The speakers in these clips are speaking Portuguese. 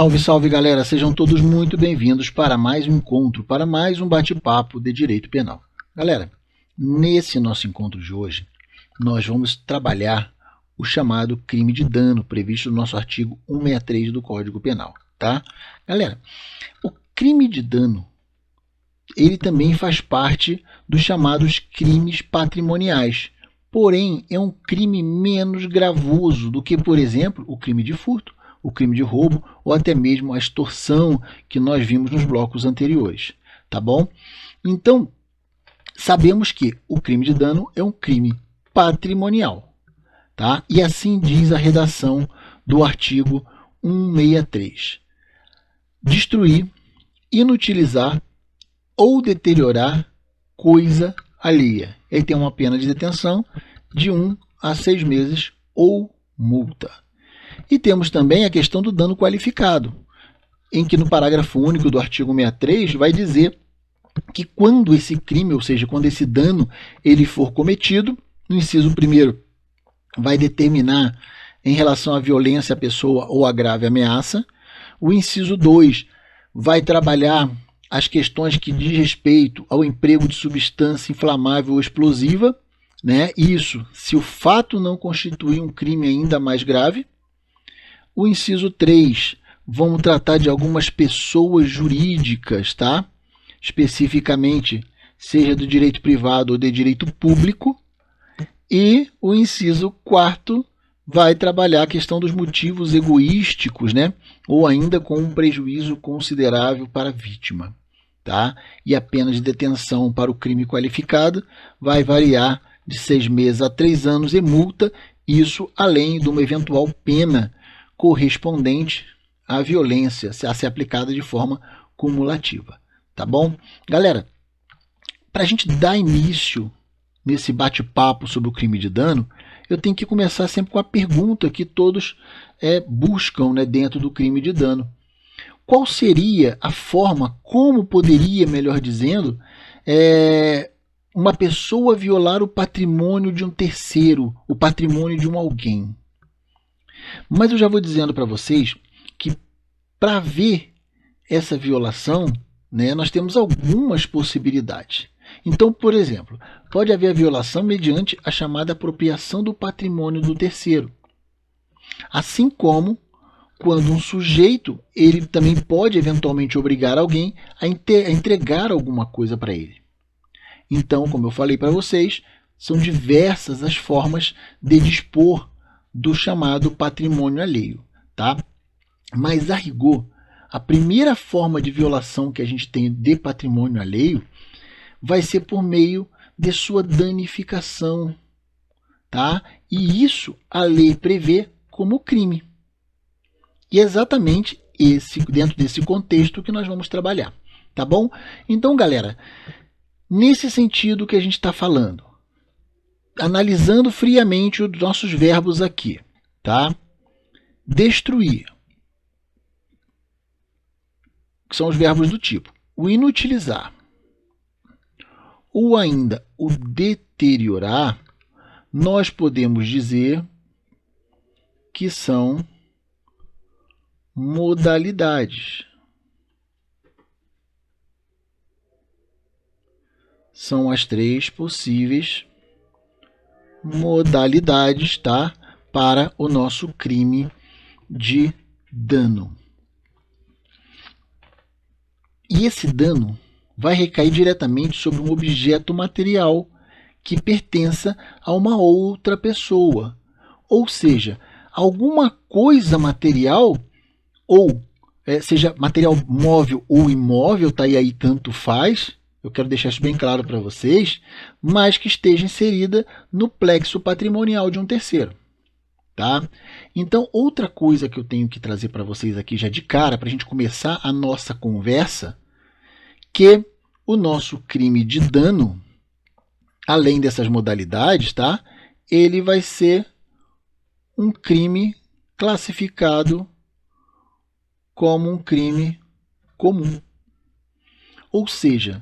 Salve, salve galera, sejam todos muito bem-vindos para mais um encontro, para mais um bate-papo de direito penal. Galera, nesse nosso encontro de hoje, nós vamos trabalhar o chamado crime de dano previsto no nosso artigo 163 do Código Penal, tá? Galera, o crime de dano, ele também faz parte dos chamados crimes patrimoniais, porém é um crime menos gravoso do que, por exemplo, o crime de furto, o crime de roubo ou até mesmo a extorsão que nós vimos nos blocos anteriores, tá bom? Então, sabemos que o crime de dano é um crime patrimonial, tá? E assim diz a redação do artigo 163. Destruir, inutilizar ou deteriorar coisa alheia. Ele tem uma pena de detenção de 1 a 6 meses ou multa. E temos também a questão do dano qualificado, em que no parágrafo único do artigo 63 vai dizer que quando esse crime, ou seja, quando esse dano ele for cometido, no inciso 1º vai determinar em relação à violência à pessoa ou à grave ameaça, o inciso 2 vai trabalhar as questões que diz respeito ao emprego de substância inflamável ou explosiva, né? Isso se o fato não constituir um crime ainda mais grave. O inciso 3, vamos tratar de algumas pessoas jurídicas, tá? Especificamente, seja do direito privado ou de direito público. E o inciso 4 vai trabalhar a questão dos motivos egoísticos, né? Ou ainda com um prejuízo considerável para a vítima, tá? E a pena de detenção para o crime qualificado vai variar de 6 meses a 3 anos e multa, isso além de uma eventual pena correspondente à violência a ser aplicada de forma cumulativa, tá bom? Galera, para a gente dar início nesse bate-papo sobre o crime de dano, eu tenho que começar sempre com a pergunta que todos buscam, né, dentro do crime de dano. Qual seria a forma, como poderia, melhor dizendo, uma pessoa violar o patrimônio de um terceiro, o patrimônio de um alguém? Mas eu já vou dizendo para vocês que para ver essa violação, né, nós temos algumas possibilidades. Então, por exemplo, pode haver a violação mediante a chamada apropriação do patrimônio do terceiro. Assim como quando um sujeito ele também pode eventualmente obrigar alguém a entregar alguma coisa para ele. Então, como eu falei para vocês, são diversas as formas de dispor do chamado patrimônio alheio, tá? Mas, a rigor, a primeira forma de violação que a gente tem de patrimônio alheio vai ser por meio de sua danificação, tá? E isso a lei prevê como crime. E é exatamente dentro desse contexto que nós vamos trabalhar, tá bom? Então, galera, nesse sentido que a gente está falando, analisando friamente os nossos verbos aqui, tá? Destruir, que são os verbos do tipo o inutilizar, ou ainda o deteriorar, nós podemos dizer que são modalidades. São as 3 possíveis modalidades, tá? Para o nosso crime de dano. E esse dano vai recair diretamente sobre um objeto material que pertença a uma outra pessoa. Ou seja, alguma coisa material, ou seja material móvel ou imóvel, tá? E aí tanto faz, eu quero deixar isso bem claro para vocês, mas que esteja inserida no plexo patrimonial de um terceiro, tá? Então, outra coisa que eu tenho que trazer para vocês aqui já de cara, para a gente começar a nossa conversa, que o nosso crime de dano, além dessas modalidades, tá? Ele vai ser um crime classificado como um crime comum. Ou seja,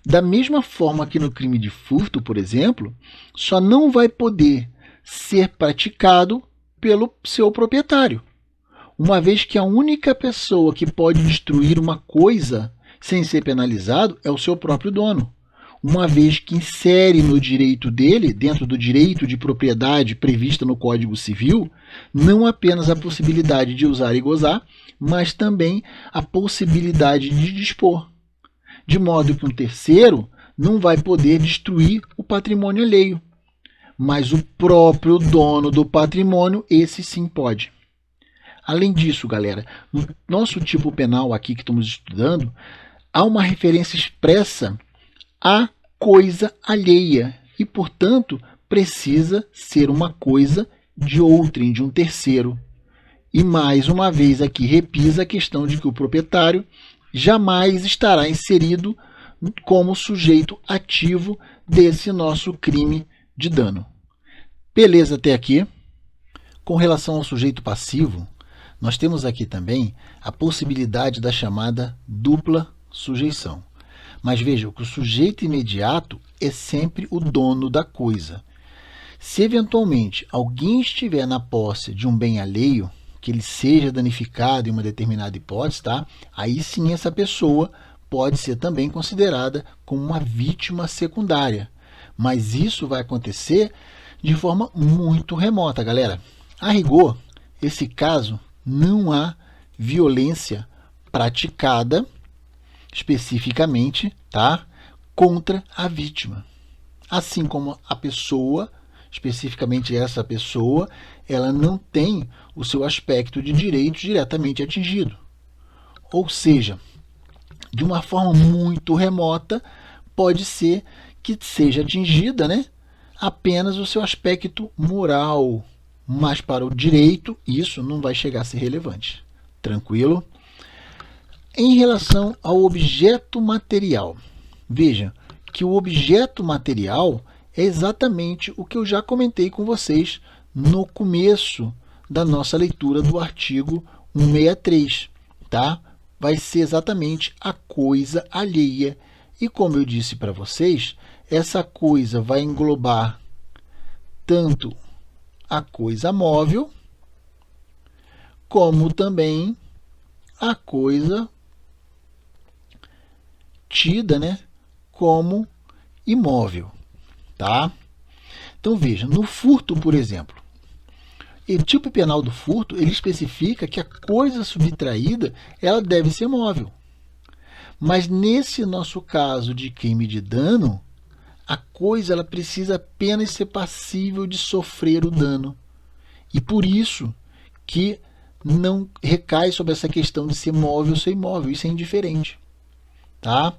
da mesma forma que no crime de furto, por exemplo, só não vai poder ser praticado pelo seu proprietário. uma vez que a única pessoa que pode destruir uma coisa sem ser penalizado é o seu próprio dono, uma vez que insere no direito dele, dentro do direito de propriedade prevista no Código Civil, não apenas a possibilidade de usar e gozar, mas também a possibilidade de dispor, de modo que um terceiro não vai poder destruir o patrimônio alheio, mas o próprio dono do patrimônio, esse sim pode. Além disso, galera, no nosso tipo penal aqui que estamos estudando, há uma referência expressa à coisa alheia e, portanto, precisa ser uma coisa de outrem, de um terceiro. E mais uma vez aqui repisa a questão de que o proprietário jamais estará inserido como sujeito ativo desse nosso crime de dano. Beleza até aqui? Com relação ao sujeito passivo, nós temos aqui também a possibilidade da chamada dupla sujeição. Mas vejam que o sujeito imediato é sempre o dono da coisa. Se eventualmente alguém estiver na posse de um bem alheio, que ele seja danificado em uma determinada hipótese, tá? Aí sim essa pessoa pode ser também considerada como uma vítima secundária. Mas isso vai acontecer de forma muito remota, galera. A rigor, esse caso não há violência praticada especificamente, tá, contra a vítima. Assim como a pessoa, especificamente essa pessoa, ela não tem o seu aspecto de direito diretamente atingido. Ou seja, de uma forma muito remota, pode ser que seja atingida, né, apenas o seu aspecto moral, mas para o direito isso não vai chegar a ser relevante. Tranquilo? Em relação ao objeto material, veja que o objeto material é exatamente o que eu já comentei com vocês no começo da nossa leitura do artigo 163, tá? Vai ser exatamente a coisa alheia. E como eu disse para vocês, essa coisa vai englobar tanto a coisa móvel, como também a coisa tida, né, como imóvel, tá? Então veja, no furto, por exemplo, o tipo penal do furto, ele especifica que a coisa subtraída, ela deve ser móvel. Mas nesse nosso caso de crime de dano, a coisa ela precisa apenas ser passível de sofrer o dano. E por isso que não recai sobre essa questão de ser móvel ou ser imóvel, isso é indiferente. Tá?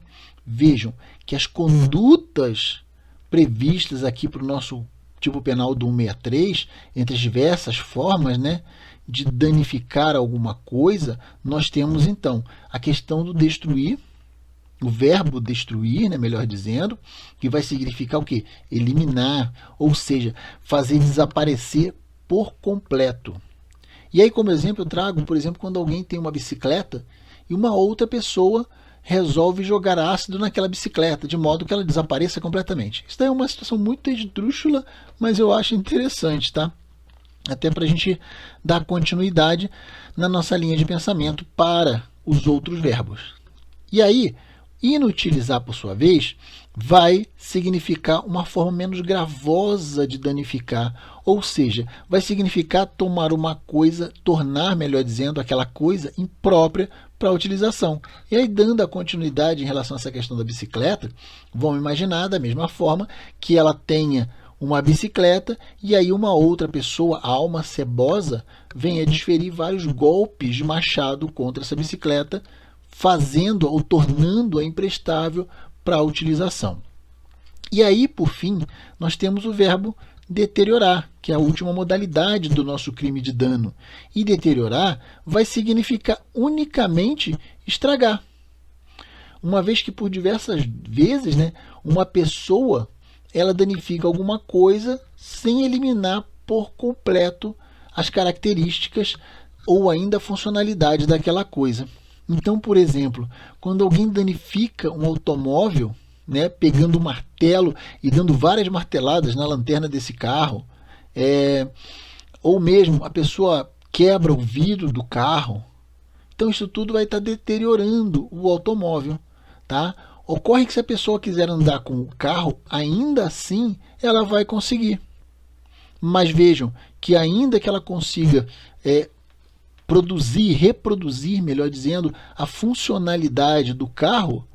Vejam que as condutas previstas aqui para o nosso tipo penal do 163, entre as diversas formas, né, de danificar alguma coisa, nós temos então a questão do destruir, o verbo destruir, né, melhor dizendo, que vai significar o quê? Eliminar, ou seja, fazer desaparecer por completo. E aí, como exemplo, eu trago, por exemplo, quando alguém tem uma bicicleta e uma outra pessoa resolve jogar ácido naquela bicicleta, de modo que ela desapareça completamente. Isso daí é uma situação muito esdrúxula, mas eu acho interessante, tá? Até para a gente dar continuidade na nossa linha de pensamento para os outros verbos. E aí, inutilizar, por sua vez, vai significar uma forma menos gravosa de danificar, ou seja, vai significar tomar uma coisa, tornar, melhor dizendo, aquela coisa imprópria para a utilização. E aí, dando a continuidade em relação a essa questão da bicicleta, vamos imaginar da mesma forma que ela tenha uma bicicleta e aí uma outra pessoa, a alma cebosa, venha desferir vários golpes de machado contra essa bicicleta, fazendo ou tornando-a imprestável para a utilização. E aí, por fim, nós temos o verbo deteriorar, que é a última modalidade do nosso crime de dano. E deteriorar vai significar unicamente estragar. Uma vez que por diversas vezes, né, uma pessoa ela danifica alguma coisa sem eliminar por completo as características ou ainda a funcionalidade daquela coisa. Então, por exemplo, quando alguém danifica um automóvel, né, pegando um martelo e dando várias marteladas na lanterna desse carro, ou mesmo a pessoa quebra o vidro do carro. Então isso tudo vai estar deteriorando o automóvel, tá? Ocorre que se a pessoa quiser andar com o carro, ainda assim ela vai conseguir. Mas vejam que ainda que ela consiga reproduzir, melhor dizendo, a funcionalidade do carro,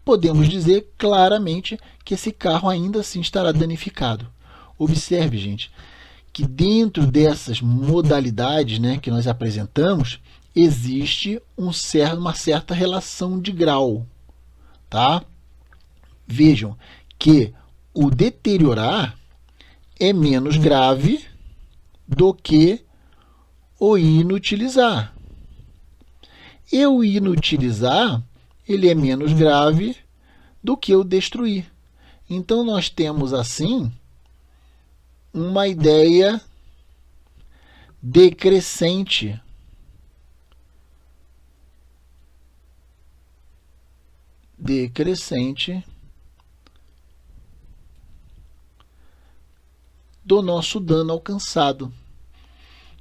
podemos dizer claramente que esse carro ainda assim estará danificado. Observe, gente, que dentro dessas modalidades, né, que nós apresentamos, existe uma certa relação de grau. Tá? Vejam que o deteriorar é menos grave do que o inutilizar. E o inutilizar, ele é menos grave do que o destruir. Então nós temos assim uma ideia decrescente. Do nosso dano alcançado.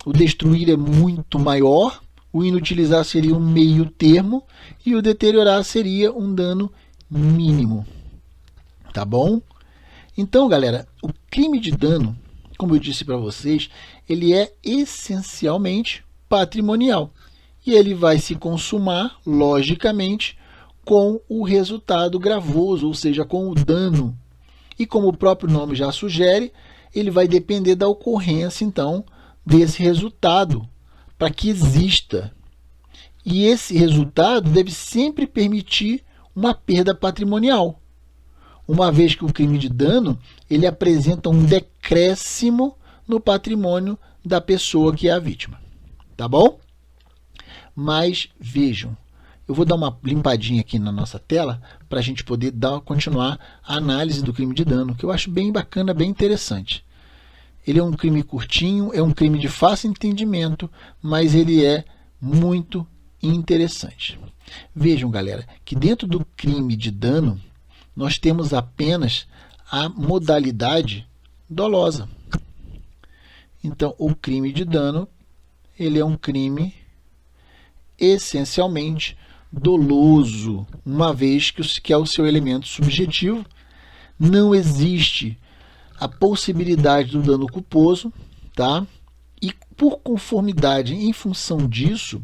O destruir é muito maior, o inutilizar seria um meio termo e o deteriorar seria um dano mínimo. Tá bom? Então, galera, o crime de dano, como eu disse para vocês, ele é essencialmente patrimonial. E ele vai se consumar, logicamente, com o resultado gravoso, ou seja, com o dano. E como o próprio nome já sugere, ele vai depender da ocorrência, então, desse resultado, para que exista. E esse resultado deve sempre permitir uma perda patrimonial, uma vez que o crime de dano ele apresenta um decréscimo no patrimônio da pessoa que é a vítima. Tá bom? Mas vejam, eu vou dar uma limpadinha aqui na nossa tela para a gente poder continuar a análise do crime de dano, que eu acho bem bacana, bem interessante. Ele é um crime curtinho, é um crime de fácil entendimento, mas ele é muito interessante. Vejam, galera, que dentro do crime de dano, nós temos apenas a modalidade dolosa. Então, o crime de dano, ele é um crime essencialmente doloso, uma vez que é o seu elemento subjetivo, não existe a possibilidade do dano culposo, tá? E por conformidade, em função disso,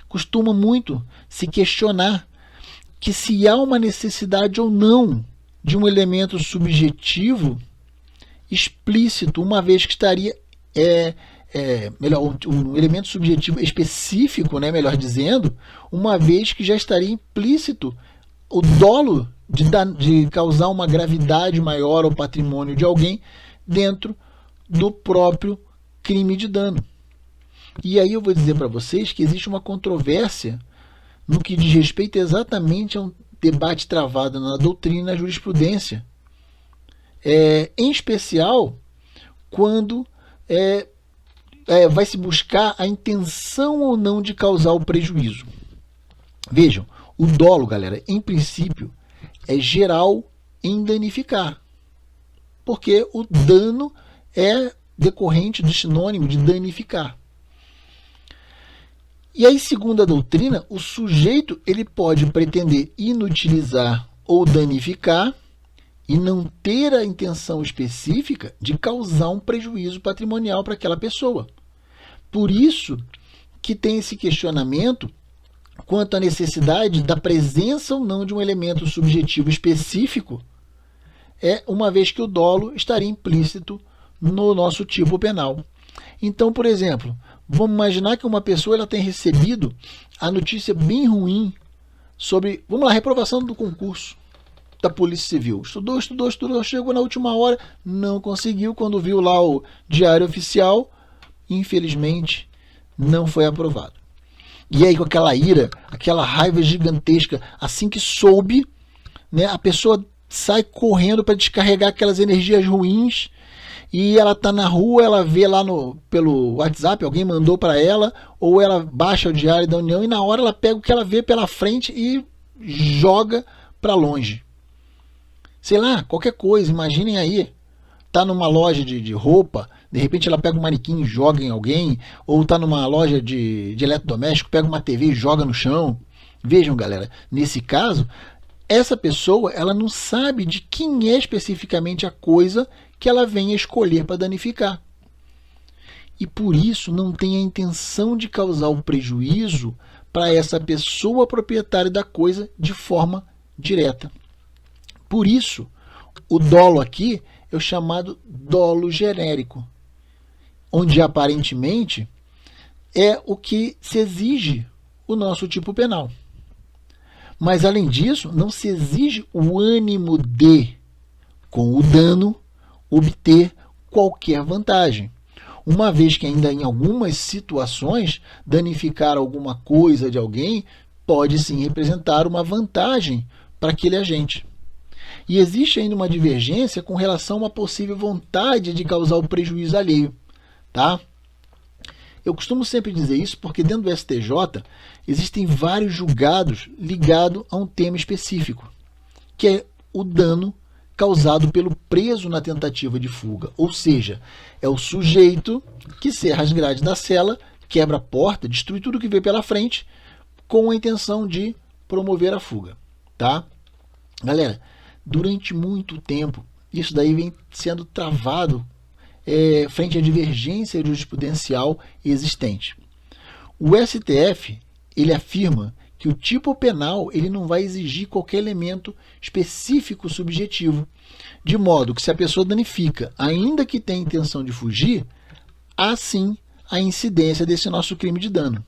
costuma muito se questionar que se há uma necessidade ou não de um elemento subjetivo explícito, uma vez que estaria um elemento subjetivo específico, né, melhor dizendo, uma vez que já estaria implícito o dolo de causar uma gravidade maior ao patrimônio de alguém dentro do próprio crime de dano. E aí eu vou dizer para vocês que existe uma controvérsia no que diz respeito exatamente a um debate travado na doutrina e na jurisprudência, em especial quando vai se buscar a intenção ou não de causar o prejuízo. Vejam, o dolo, galera, em princípio, é geral em danificar, porque o dano é decorrente do sinônimo de danificar. E aí, segundo a doutrina, o sujeito ele pode pretender inutilizar ou danificar e não ter a intenção específica de causar um prejuízo patrimonial para aquela pessoa. Por isso que tem esse questionamento quanto à necessidade da presença ou não de um elemento subjetivo específico, uma vez que o dolo estaria implícito no nosso tipo penal. Então, por exemplo, vamos imaginar que uma pessoa ela tem recebido a notícia bem ruim sobre, vamos lá, reprovação do concurso da Polícia Civil. Estudou, chegou na última hora, não conseguiu, quando viu lá o diário oficial, infelizmente, não foi aprovado. E aí, com aquela ira, aquela raiva gigantesca, assim que soube, né, a pessoa sai correndo para descarregar aquelas energias ruins, e ela está na rua, ela vê lá pelo WhatsApp, alguém mandou para ela, ou ela baixa o Diário da União, e na hora ela pega o que ela vê pela frente e joga para longe. Sei lá, qualquer coisa, imaginem aí, tá numa loja de roupa, De repente ela pega um manequim e joga em alguém, ou está numa loja de eletrodoméstico, pega uma TV e joga no chão. Vejam, galera, nesse caso, essa pessoa ela não sabe de quem é especificamente a coisa que ela vem a escolher para danificar. E por isso não tem a intenção de causar o prejuízo para essa pessoa proprietária da coisa de forma direta. Por isso, o dolo aqui é o chamado dolo genérico, onde aparentemente é o que se exige o nosso tipo penal. Mas além disso, não se exige o ânimo de, com o dano, obter qualquer vantagem. Uma vez que ainda em algumas situações, danificar alguma coisa de alguém pode sim representar uma vantagem para aquele agente. E existe ainda uma divergência com relação a uma possível vontade de causar o prejuízo alheio. Tá? Eu costumo sempre dizer isso porque dentro do STJ existem vários julgados ligados a um tema específico, que é o dano causado pelo preso na tentativa de fuga. Ou seja, é o sujeito que serra as grades da cela, quebra a porta, destrui tudo que vê pela frente, com a intenção de promover a fuga. Tá? Galera, durante muito tempo, isso daí vem sendo travado frente à divergência jurisprudencial existente. O STF ele afirma que o tipo penal ele não vai exigir qualquer elemento específico subjetivo, de modo que se a pessoa danifica, ainda que tenha intenção de fugir, há sim a incidência desse nosso crime de dano.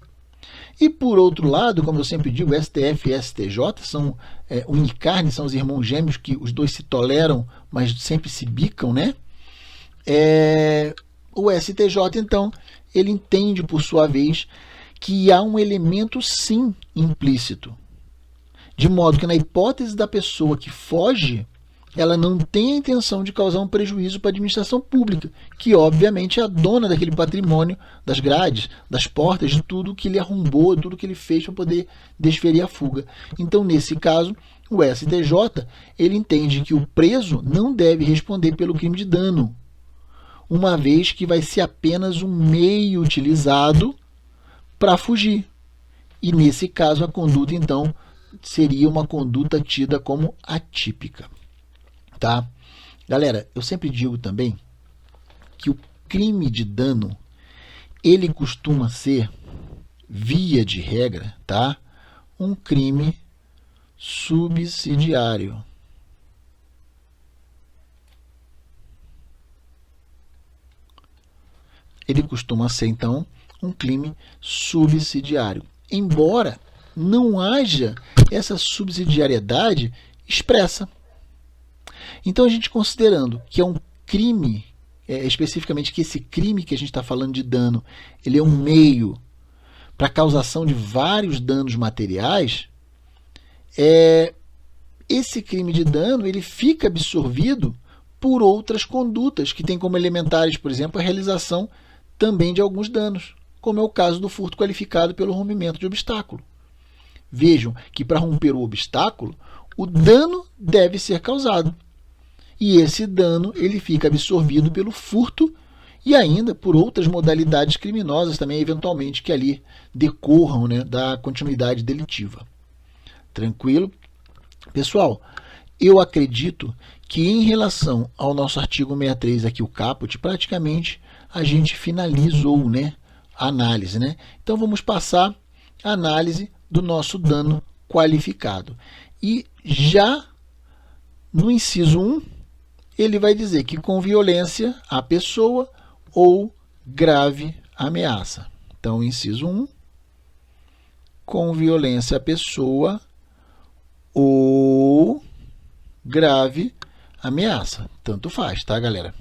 E por outro lado, como eu sempre digo, STF e STJ são unicarnes, são os irmãos gêmeos que os dois se toleram, mas sempre se bicam, né? O STJ, então, ele entende, por sua vez, que há um elemento, sim, implícito. De modo que, na hipótese da pessoa que foge, ela não tem a intenção de causar um prejuízo para a administração pública, que, obviamente, é a dona daquele patrimônio, das grades, das portas, de tudo que ele arrombou, tudo que ele fez para poder desferir a fuga. Então, nesse caso, o STJ ele entende que o preso não deve responder pelo crime de dano, uma vez que vai ser apenas um meio utilizado para fugir. E nesse caso a conduta então seria uma conduta tida como atípica. Tá? Galera, eu sempre digo também que o crime de dano ele costuma ser, via de regra, tá? Um crime subsidiário. Ele costuma ser, então, um crime subsidiário, embora não haja essa subsidiariedade expressa. Então, a gente considerando que é um crime, especificamente que esse crime que a gente está falando de dano, ele é um meio para a causação de vários danos materiais, esse crime de dano ele fica absorvido por outras condutas que têm como elementares, por exemplo, a realização também de alguns danos, como é o caso do furto qualificado pelo rompimento de obstáculo. Vejam que para romper o obstáculo, o dano deve ser causado. E esse dano ele fica absorvido pelo furto e ainda por outras modalidades criminosas também, eventualmente, que ali decorram, né, da continuidade delitiva. Tranquilo? Pessoal, eu acredito que em relação ao nosso artigo 63 aqui, o caput, praticamente a gente finalizou, né, a análise. Né? Então vamos passar a análise do nosso dano qualificado. E já no inciso 1, ele vai dizer que com violência à pessoa ou grave ameaça. Então, inciso 1, com violência à pessoa ou grave ameaça. Tanto faz, tá, galera?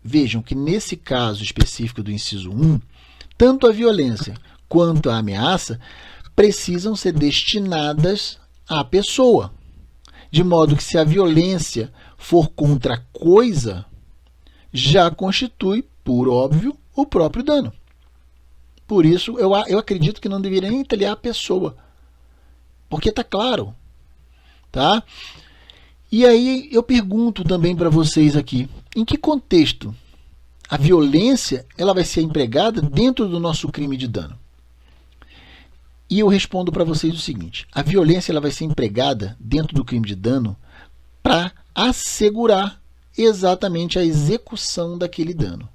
Vejam que nesse caso específico do inciso 1, tanto a violência quanto a ameaça precisam ser destinadas à pessoa. De modo que se a violência for contra a coisa, já constitui, por óbvio, o próprio dano. Por isso, eu acredito que não deveria nem talhar a pessoa, porque está claro. Tá? E aí eu pergunto também para vocês aqui, em que contexto a violência ela vai ser empregada dentro do nosso crime de dano. E eu respondo para vocês o seguinte: a violência ela vai ser empregada dentro do crime de dano para assegurar exatamente a execução daquele dano.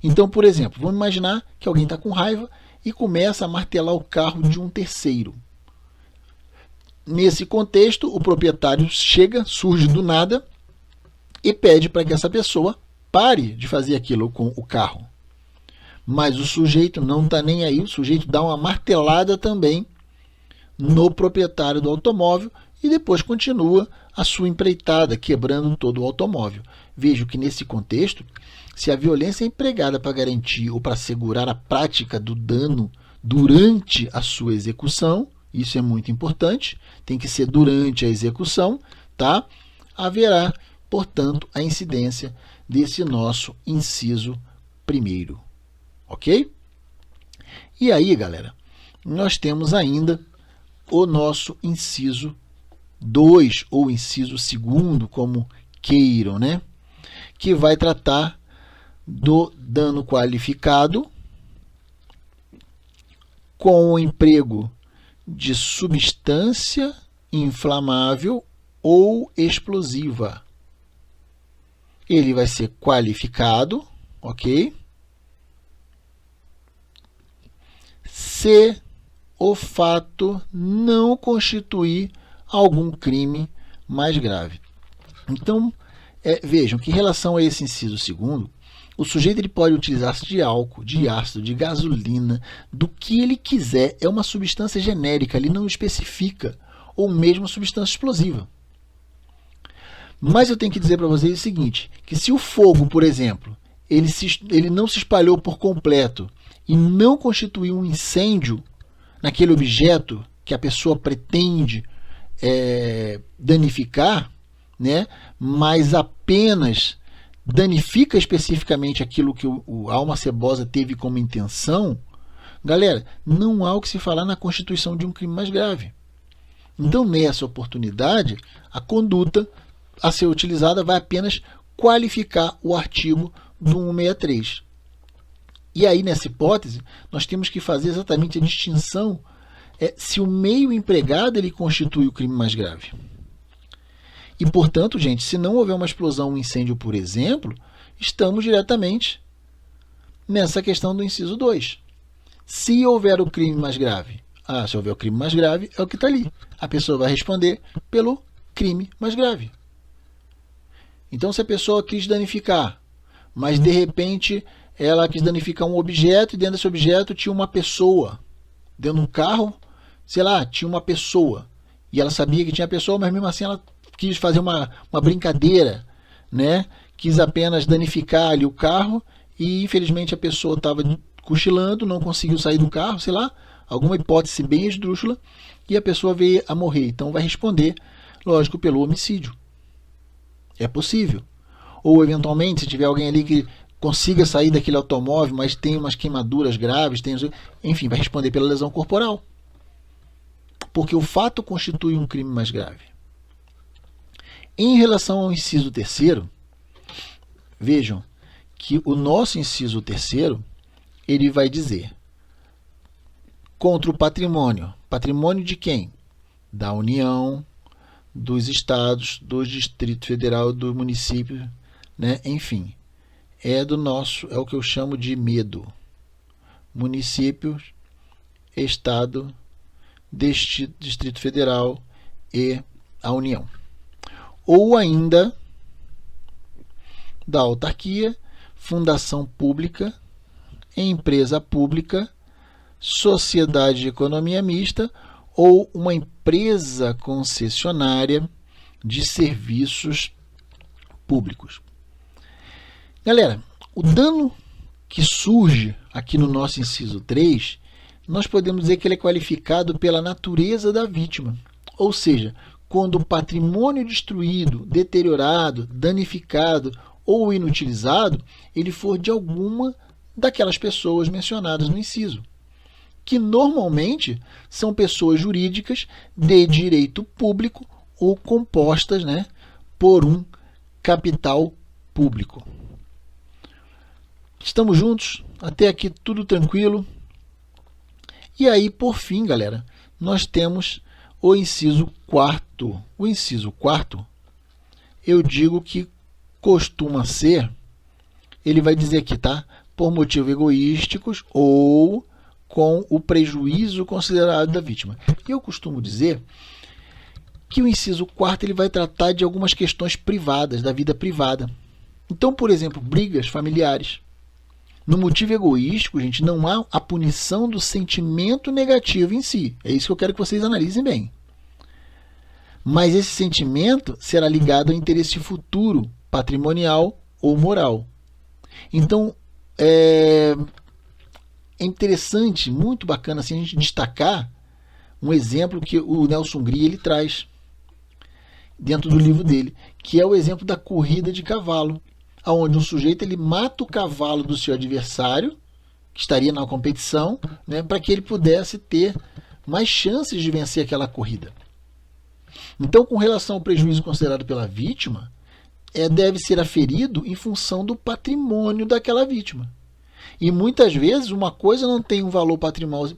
Então, por exemplo, vamos imaginar que alguém está com raiva e começa a martelar o carro de um terceiro. Nesse contexto, o proprietário surge do nada e pede para que essa pessoa pare de fazer aquilo com o carro. Mas o sujeito não está nem aí, o sujeito dá uma martelada também no proprietário do automóvel e depois continua a sua empreitada, quebrando todo o automóvel. Vejo que nesse contexto, se a violência é empregada para garantir ou para assegurar a prática do dano durante a sua execução, isso é muito importante, tem que ser durante a execução, tá? Haverá, portanto, a incidência desse nosso inciso primeiro, ok? E aí, galera, nós temos ainda o nosso inciso 2, ou inciso 2º, como queiram, né? Que vai tratar do dano qualificado com o emprego de substância inflamável ou explosiva. Ele vai ser qualificado, ok? Se o fato não constituir algum crime mais grave. Então, vejam que em relação a esse inciso 2º, o sujeito ele pode utilizar-se de álcool, de ácido, de gasolina, do que ele quiser. É uma substância genérica, ele não especifica, ou mesmo substância explosiva. Mas eu tenho que dizer para vocês o seguinte, que se o fogo, por exemplo, ele não se espalhou por completo e não constituiu um incêndio naquele objeto que a pessoa pretende danificar, né, mas apenas danifica especificamente aquilo que a alma cebosa teve como intenção, galera, não há o que se falar na constituição de um crime mais grave. Então, nessa oportunidade, a conduta a ser utilizada vai apenas qualificar o artigo do 163. E aí, nessa hipótese, nós temos que fazer exatamente a distinção se o meio empregado ele constitui o crime mais grave. E, portanto, gente, se não houver uma explosão, um incêndio, por exemplo, estamos diretamente nessa questão do inciso 2. Se houver o crime mais grave, se houver o crime mais grave, é o que está ali. A pessoa vai responder pelo crime mais grave. Então, se a pessoa quis danificar, mas de repente ela quis danificar um objeto e dentro desse objeto tinha uma pessoa. Dentro de um carro, sei lá, tinha uma pessoa. E ela sabia que tinha pessoa, mas mesmo assim ela quis fazer uma brincadeira, né? Quis apenas danificar ali o carro e infelizmente a pessoa estava cochilando, não conseguiu sair do carro, sei lá, alguma hipótese bem esdrúxula, e a pessoa veio a morrer. Então vai responder, lógico, pelo homicídio. É possível. Ou eventualmente, se tiver alguém ali que consiga sair daquele automóvel, mas tem umas queimaduras graves, enfim, vai responder pela lesão corporal. Porque o fato constitui um crime mais grave. Em relação ao inciso 3º, vejam que o nosso inciso 3º, ele vai dizer contra o patrimônio. Patrimônio de quem? Da União, dos estados, do Distrito Federal, do município, né? Enfim, é o que eu chamo de medo. Municípios, estado, Distrito Federal e a União. Ou ainda da autarquia, fundação pública, empresa pública, sociedade de economia mista ou uma empresa concessionária de serviços públicos. Galera, o dano que surge aqui no nosso inciso 3, nós podemos dizer que ele é qualificado pela natureza da vítima. Ou seja, quando o patrimônio destruído, deteriorado, danificado ou inutilizado, ele for de alguma daquelas pessoas mencionadas no inciso, que normalmente são pessoas jurídicas de direito público ou compostas, né, por um capital público. Estamos juntos? Até aqui tudo tranquilo? E aí, por fim, galera, nós temos o inciso quarto. O inciso quarto, eu digo que costuma ser, ele vai dizer aqui, tá? Por motivos egoísticos ou com o prejuízo considerado da vítima. E eu costumo dizer que o inciso quarto ele vai tratar de algumas questões privadas, da vida privada. Então, por exemplo, brigas familiares. No motivo egoístico, gente, não há a punição do sentimento negativo em si. É isso que eu quero que vocês analisem bem. Mas esse sentimento será ligado ao interesse futuro, patrimonial ou moral. Então, é interessante, muito bacana assim, a gente destacar um exemplo que o Nelson Gris ele traz dentro do livro dele, que é o exemplo da corrida de cavalo, onde um sujeito ele mata o cavalo do seu adversário, que estaria na competição, né, para que ele pudesse ter mais chances de vencer aquela corrida. Então, com relação ao prejuízo considerado pela vítima, deve ser aferido em função do patrimônio daquela vítima. E muitas vezes uma coisa não tem um valor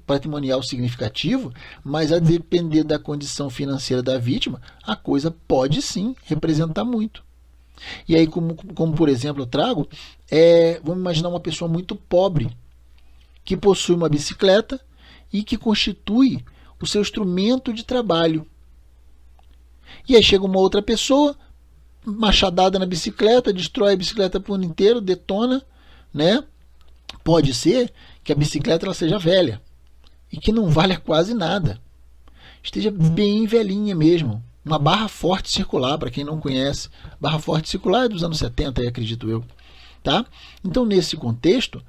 patrimonial significativo, mas a depender da condição financeira da vítima, a coisa pode sim representar muito. E aí, como por exemplo eu trago, vamos imaginar uma pessoa muito pobre, que possui uma bicicleta e que constitui o seu instrumento de trabalho. E aí chega uma outra pessoa, machadada na bicicleta, destrói a bicicleta por inteiro, detona, né? Pode ser que a bicicleta ela seja velha e que não valha quase nada. Esteja bem velhinha mesmo. Uma barra forte circular, para quem não conhece. Barra forte circular é dos anos 70, acredito eu. Tá? Então, nesse contexto,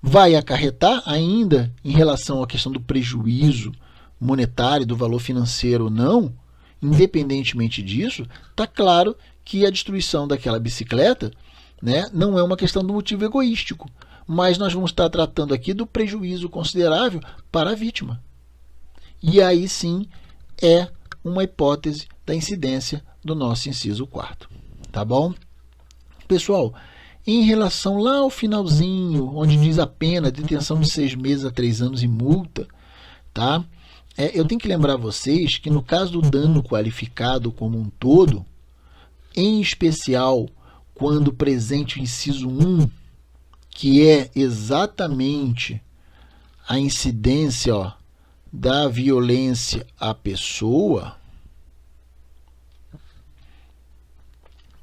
vai acarretar ainda em relação à questão do prejuízo monetário, do valor financeiro ou não, independentemente disso, está claro que a destruição daquela bicicleta, né, não é uma questão do motivo egoístico, mas nós vamos estar tratando aqui do prejuízo considerável para a vítima. E aí sim é uma hipótese da incidência do nosso inciso 4. Tá bom? Pessoal, em relação lá ao finalzinho, onde diz a pena, detenção de 6 meses a 3 anos e multa, tá? Eu tenho que lembrar vocês que no caso do dano qualificado como um todo, em especial quando presente o inciso 1, que é exatamente a incidência da violência à pessoa,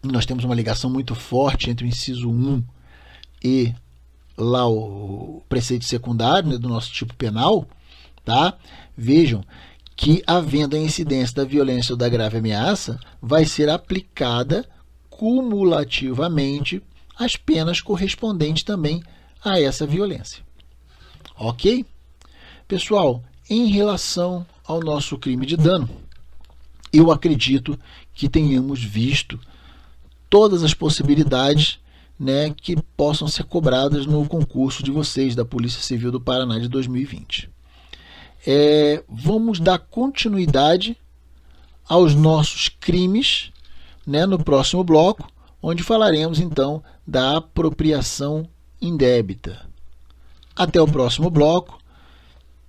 nós temos uma ligação muito forte entre o inciso 1 e lá o preceito secundário, né, do nosso tipo penal, tá? Vejam que, havendo a incidência da violência ou da grave ameaça, vai ser aplicada cumulativamente as penas correspondentes também a essa violência. Ok? Pessoal, em relação ao nosso crime de dano, eu acredito que tenhamos visto todas as possibilidades, né, que possam ser cobradas no concurso de vocês da Polícia Civil do Paraná de 2020. Vamos dar continuidade aos nossos crimes, né, no próximo bloco, onde falaremos então da apropriação indébita. Até o próximo bloco.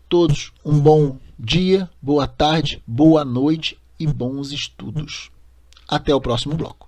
Todos um bom dia, boa tarde, boa noite e bons estudos. Até o próximo bloco.